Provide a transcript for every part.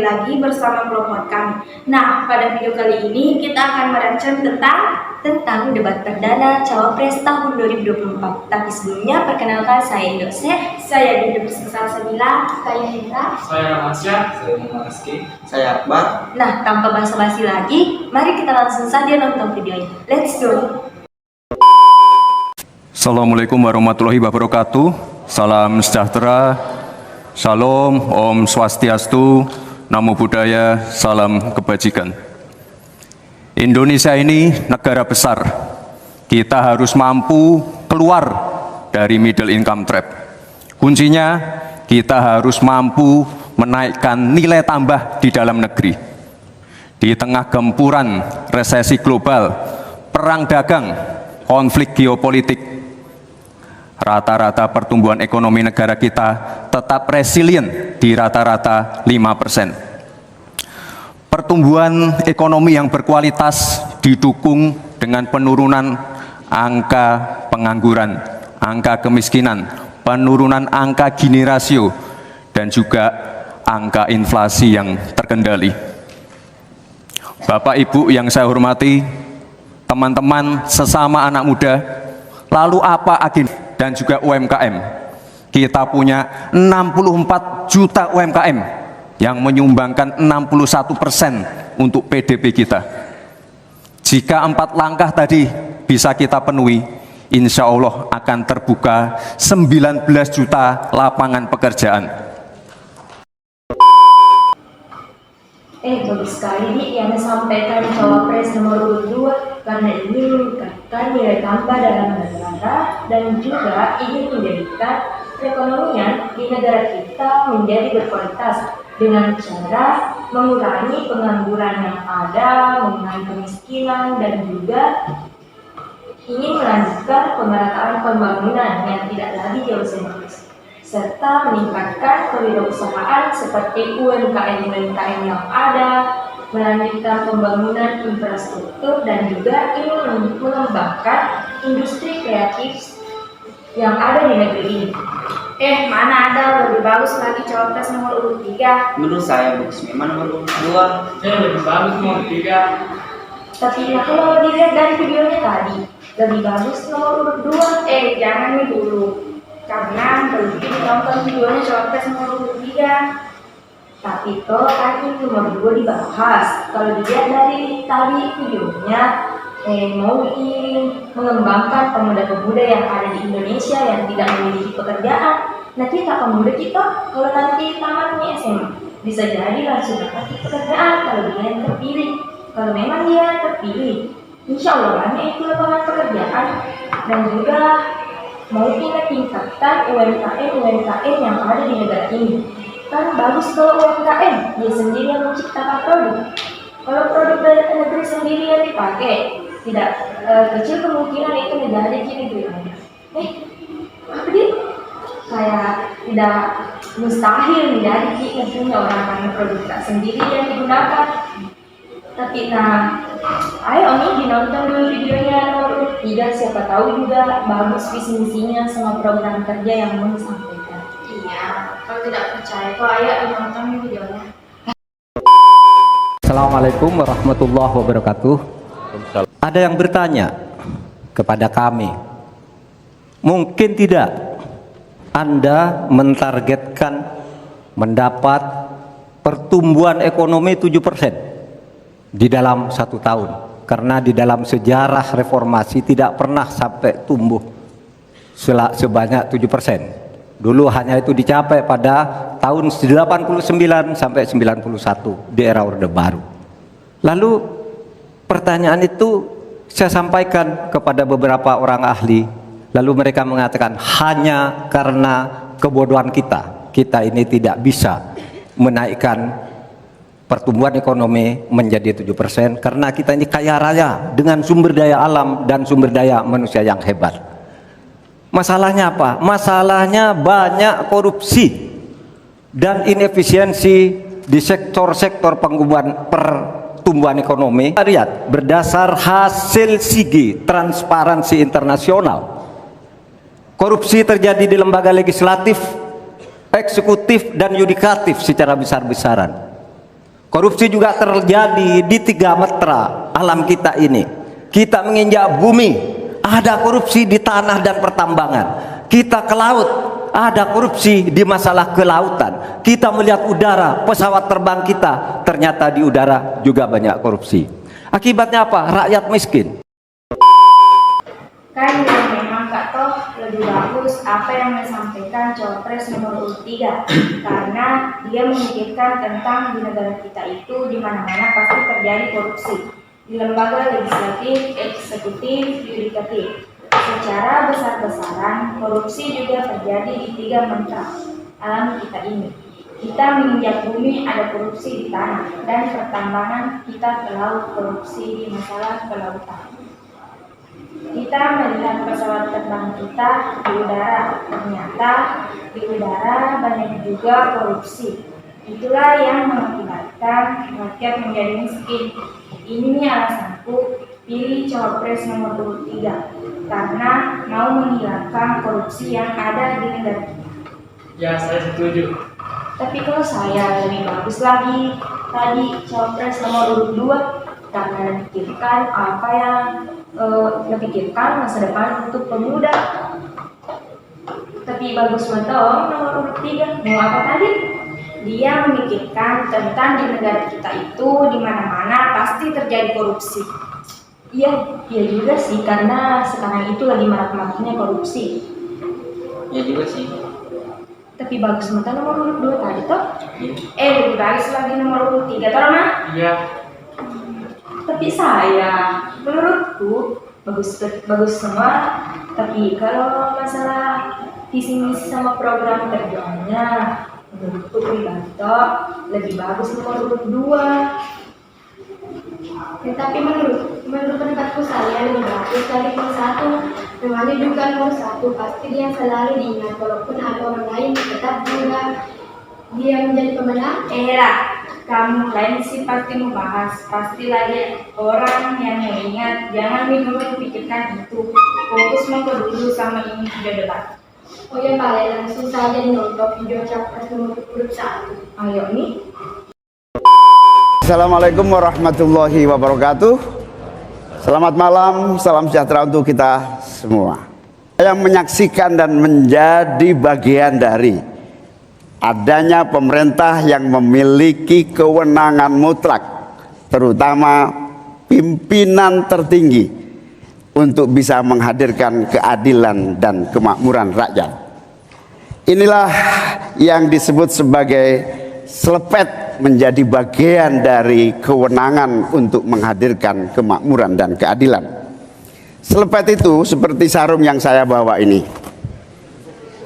lagi bersama kelompok kami. Nah, pada video kali ini kita akan merancang tentang debat perdana Cawapres tahun 2024. Tapi sebelumnya perkenalkan saya Indose, saya Dinda bersama Sabila, saya Hendra, saya Ramasya, saya Muhammad, saya Akbar. Nah, tanpa basa-basi lagi, mari kita langsung saja nonton videonya. Let's go! Assalamualaikum warahmatullahi wabarakatuh. Salam sejahtera, Shalom, Om Swastiastu, Namo Buddhaya, salam kebajikan. Indonesia ini negara besar. Kita harus mampu keluar dari middle income trap. Kuncinya, kita harus mampu menaikkan nilai tambah di dalam negeri. Di tengah gempuran resesi global, perang dagang, konflik geopolitik, rata-rata pertumbuhan ekonomi negara kita tetap resilient di rata-rata 5%. Pertumbuhan ekonomi yang berkualitas didukung dengan penurunan angka pengangguran, angka kemiskinan, penurunan angka Gini rasio, dan juga angka inflasi yang terkendali. Bapak Ibu yang saya hormati, teman-teman sesama anak muda, lalu apa agenda dan juga UMKM? Kita punya 64 juta UMKM yang menyumbangkan 61% untuk PDB kita. Jika 4 langkah tadi bisa kita penuhi, insya Allah akan terbuka 19 juta lapangan pekerjaan. Bagus sekali nih yang disampaikan Cawapres nomor 2 karena ini meningkatkan nilai tambah dalam negara dan juga ingin menjadikan perekonomian di negara kita menjadi berkualitas dengan cara mengurangi pengangguran yang ada, mengurangi kemiskinan, dan juga ingin melanjutkan pemerataan pembangunan yang tidak lagi geosentris, serta meningkatkan kewirausahaan seperti UMKM yang ada, melanjutkan pembangunan infrastruktur, dan juga ingin mengembangkan industri kreatif yang ada di negeri ini. Mana ada lebih bagus lagi Cawapres nomor urut 3. Menurut saya bagus memang nomor urut 2. saya lebih bagus nomor 3. Tapi kalau dilihat dari videonya tadi, lebih bagus nomor urut 2. Jangan nih dulu, karena belum ditonton videonya Cawapres nomor urut 3. Tapi toh tadi nomor 2 dibahas. Kalau dilihat dari tadi videonya, mau ingin mengembangkan pemuda-pemuda yang ada di Indonesia yang tidak memiliki pekerjaan. Nah, kita pemuda kita kalau nanti tamatnya SMA bisa jadi langsung dapat pekerjaan kalau dia yang terpilih. Kalau memang dia terpilih, insya Allah banyak itu lapangan pekerjaan. Dan juga mau kita tingkatkan UMKM yang ada di negara ini. Kan bagus kalau UMKM dia sendiri yang menciptakan produk. Kalau produk dari negeri sendiri yang dipakai, tidak kecil kemungkinan itu menjadi gini. Apa dia? Kayak tidak mustahil menjadi gini punya orang karena produk tak sendiri yang digunakan. Tapi ayo nih dinonton dulu videonya nomor 3, siapa tahu juga bagus visi misinya sama program kerja yang mau disampaikan. Iya, kalau tidak percaya kok ayo dinonton videonya. Assalamualaikum warahmatullahi wabarakatuh. Ada yang bertanya kepada kami, mungkin tidak Anda mentargetkan mendapat pertumbuhan ekonomi 7% di dalam 1 tahun, karena di dalam sejarah reformasi tidak pernah sampai tumbuh sebanyak 7%. Dulu hanya itu dicapai pada tahun 89 sampai 91 di era Orde Baru. Lalu pertanyaan itu saya sampaikan kepada beberapa orang ahli, lalu mereka mengatakan hanya karena kebodohan kita ini tidak bisa menaikkan pertumbuhan ekonomi menjadi 7% karena kita ini kaya raya dengan sumber daya alam dan sumber daya manusia yang hebat. Masalahnya apa? Masalahnya banyak korupsi dan inefisiensi di sektor-sektor pertumbuhan ekonomi. Lihat, berdasar hasil SIGI, Transparansi Internasional, korupsi terjadi di lembaga legislatif, eksekutif, dan yudikatif secara besar-besaran. Korupsi juga terjadi di 3 metra alam kita ini. Kita menginjak bumi, ada korupsi di tanah dan pertambangan. Kita ke laut, ada korupsi di masalah kelautan. Kita melihat udara, pesawat terbang kita, ternyata di udara juga banyak korupsi. Akibatnya apa? Rakyat miskin. Kan memang Kak Toh lebih bagus apa yang disampaikan Cawapres nomor urut 3 karena dia memikirkan tentang di negara kita itu di mana-mana pasti terjadi korupsi di lembaga legislatif, eksekutif, yudikatif. Secara besar-besaran korupsi juga terjadi di 3 metra alam kita ini. Kita menginjak bumi ada korupsi di tanah dan pertambangan, kita ke laut korupsi di masalah kelautan. Kita melihat pesawat terbang kita di udara, ternyata di udara banyak juga korupsi. Itulah yang mengakibatkan rakyat menjadi miskin. Ini alasanku pilih Cawapres nomor urut 3 karena mau menghilangkan korupsi yang ada di negara kita. Ya, saya setuju. Tapi kalau saya lebih bagus lagi tadi Cawapres nomor urut 2 karena memikirkan apa yang memikirkan masa depan untuk pemuda. Tapi bagus banget nomor urut 3. Mau apa tadi? Dia memikirkan tentang di negara kita itu di mana-mana pasti terjadi korupsi. Iya juga sih karena sekarang itu lagi marak-maraknya korupsi. Ya juga sih. Tapi bagus banget nomor urut 2 tadi toh. Lebih bagus lagi nomor urut 3 toh Rama? Iya. Tapi saya, menurutku bagus semua. Tapi kalau masalah visi misi sama program kerjanya, menurutku pribadi lebih bagus nomor urut 2. Tetapi menurut pendapatku saya lebih bagus dari nomor 1. Namanya juga nomor 1 pasti dia selalu diingat walaupun ada orang lain tetap juga dia menjadi pemenang. Kamu lain sih pasti mau bahas, pasti lagi orang yang mengingat, jangan dulu pikirkan itu, fokus mau dulu sama ini video debat. Oh ya Pak, langsung saja nonton video Cawapres nomor urut 1. Ayo nih. Assalamualaikum warahmatullahi wabarakatuh. Selamat malam, salam sejahtera untuk kita semua yang menyaksikan dan menjadi bagian dari adanya pemerintah yang memiliki kewenangan mutlak, terutama pimpinan tertinggi, untuk bisa menghadirkan keadilan dan kemakmuran rakyat. Inilah yang disebut sebagai selepet, menjadi bagian dari kewenangan untuk menghadirkan kemakmuran dan keadilan. Selepet itu seperti sarung yang saya bawa ini,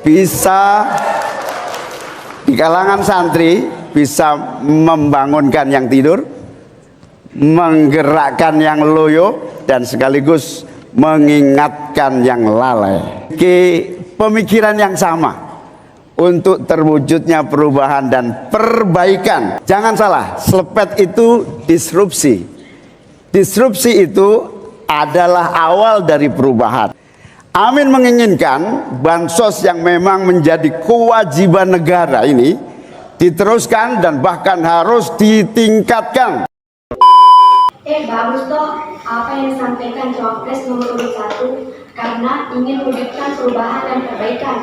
bisa di kalangan santri bisa membangunkan yang tidur, menggerakkan yang loyo, dan sekaligus mengingatkan yang lalai. Pemikiran yang sama untuk terwujudnya perubahan dan perbaikan. Jangan salah, selepet itu disrupsi. Disrupsi itu adalah awal dari perubahan. Amin menginginkan bansos yang memang menjadi kewajiban negara ini diteruskan dan bahkan harus ditingkatkan. Bagus toh apa yang disampaikan Cawapres nomor urut 1 karena ingin mewujudkan perubahan dan perbaikan.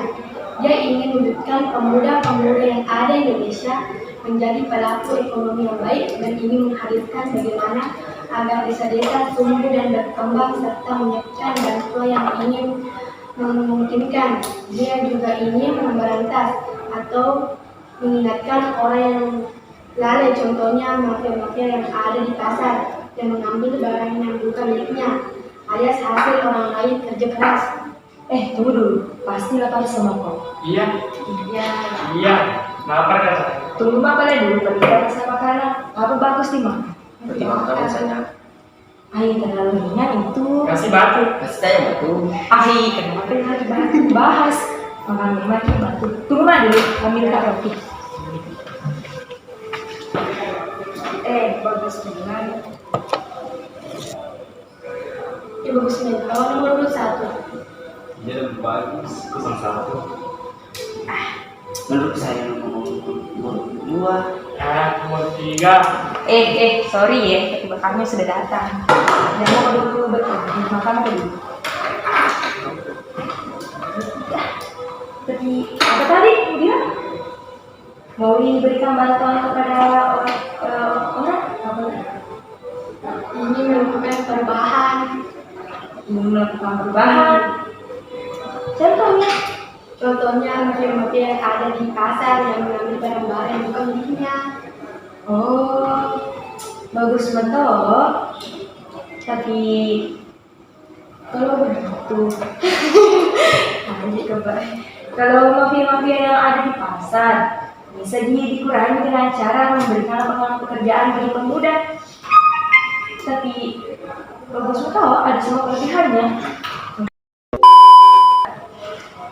Dia ingin mewujudkan pemuda-pemuda yang ada di Indonesia menjadi pelaku ekonomi yang baik dan ingin menghadirkan bagaimana agar desa-desa tumbuh dan berkembang serta menyiapkan bantuan yang ingin memungkinkan. Dia juga ingin memberantas atau mengingatkan orang yang lalai, contohnya mafia-mafia yang ada di pasar dan mengambil barang yang bukan miliknya alias hasil orang lain kerja keras. Tunggu dulu, pasti lapar sama kau. Iya. Iya. Lapar kan? Tunggu apa dulu, pergi kita kasih makanan. Apa bagus nih mak? Bagaimana rasanya? Terlalu ringan itu. Kasih batu. Kasih saya batu. Kenapa lagi bahas? Makan lagi batu. Tunggu mak dulu, ambil kak roti. Bagus benar. Bagus nih, kalau nomor urut 1. Dia lebih bagus. 01. Menurut saya nomor 2. Nomor 3. Sorry ya, tiba kami sudah datang. Jangan mau dulu betul, makan dulu. Tadi apa tadi? Dia mau diberikan bantuan kepada orang apa? Ini melakukan perubahan. Ingin melakukan perubahan. Contohnya, Contohnya mafia-mafia yang ada di pasar yang mengambil barang-barang yang bukan miliknya. oh bagus betul. Tapi kalau begitu, kalau mafia-mafia yang ada di pasar bisa dikurangi dengan cara memberikan lapangan pekerjaan bagi pemuda. Tapi bagus betul, ada semua kelebihannya.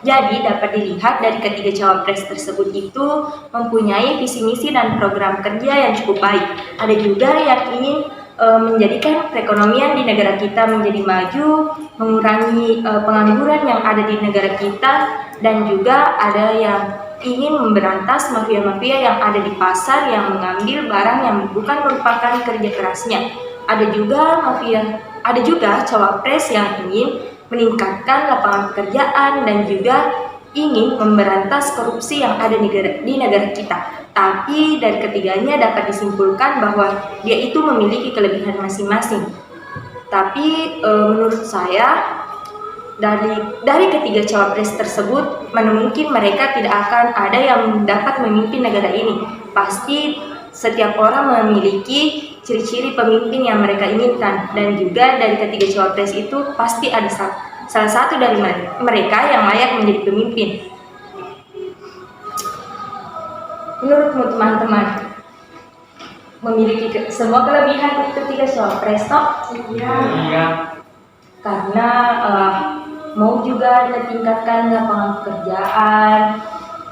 Jadi dapat dilihat dari ketiga cawapres tersebut itu mempunyai visi misi dan program kerja yang cukup baik. Ada juga yang ingin menjadikan perekonomian di negara kita menjadi maju, mengurangi pengangguran yang ada di negara kita, dan juga ada yang ingin memberantas mafia-mafia yang ada di pasar yang mengambil barang yang bukan merupakan kerja kerasnya. Ada juga cawapres yang ingin meningkatkan lapangan pekerjaan dan juga ingin memberantas korupsi yang ada di negara kita. Tapi dari ketiganya dapat disimpulkan bahwa dia itu memiliki kelebihan masing-masing. Tapi menurut saya dari ketiga cawapres tersebut, mana mungkin mereka tidak akan ada yang dapat memimpin negara ini. Pasti setiap orang memiliki ciri-ciri pemimpin yang mereka inginkan, dan juga dari ketiga cawapres itu pasti ada salah satu dari mereka yang layak menjadi pemimpin. Menurutmu teman-teman, memiliki semua kelebihan ketiga cawapres toh? Iya. Karena mau juga meningkatkan lapangan pekerjaan,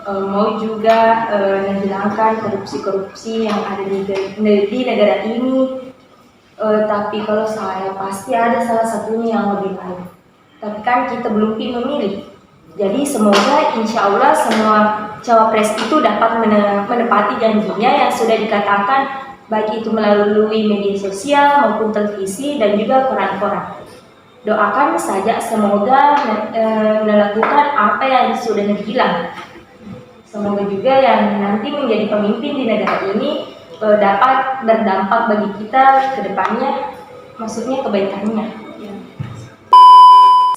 mau juga menghilangkan korupsi-korupsi yang ada di negara ini. Tapi kalau saya pasti ada salah satunya yang lebih baik. Tapi kan kita belum memilih. Jadi semoga insya Allah semua cawapres itu dapat menepati janjinya yang sudah dikatakan, baik itu melalui media sosial maupun televisi dan juga koran-koran. Doakan saja semoga melakukan apa yang sudah dibilang. Semoga juga yang nanti menjadi pemimpin di negara ini dapat berdampak bagi kita ke depannya, maksudnya kebaikannya.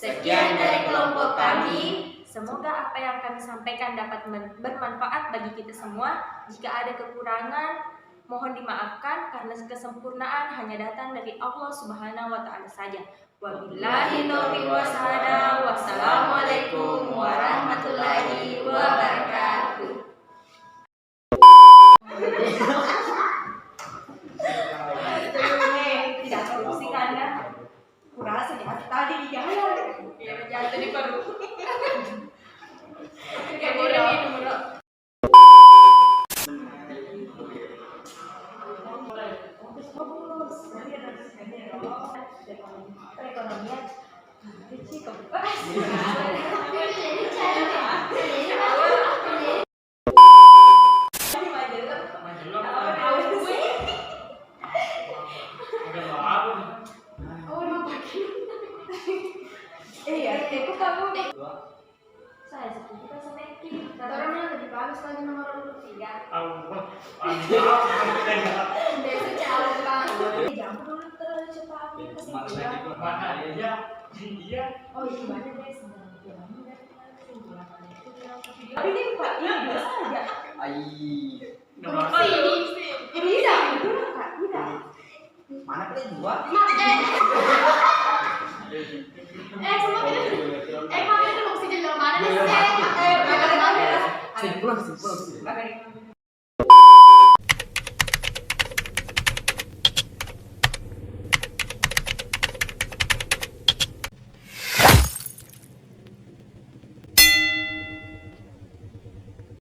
Sekian dari kelompok kami. Semoga apa yang kami sampaikan dapat bermanfaat bagi kita semua. Jika ada kekurangan, mohon dimaafkan karena kesempurnaan hanya datang dari Allah Subhanahu wa Ta'ala saja. Wabillahi taufiq wassalam. Wassalamualaikum warahmatullahi wabarakatuh. Tidak korupsi kan ya? Kurasa jahat tadi di jalan. Jahat tadi baru. Kayak boleh minum bro. Perekonomian itu kamu saya setuju kan sama Eki. Orangnya lebih bagus lagi nomor 3. Biasa calon bang. Jangan dulu terlalu cepat. Iya. Oh iya banyak deh tapi ini Pak, ini biasa aja. Ini bisa, itu Kak, tidak. Mana pilih dua? Emang itu oksigen dari mana nih? Pulang.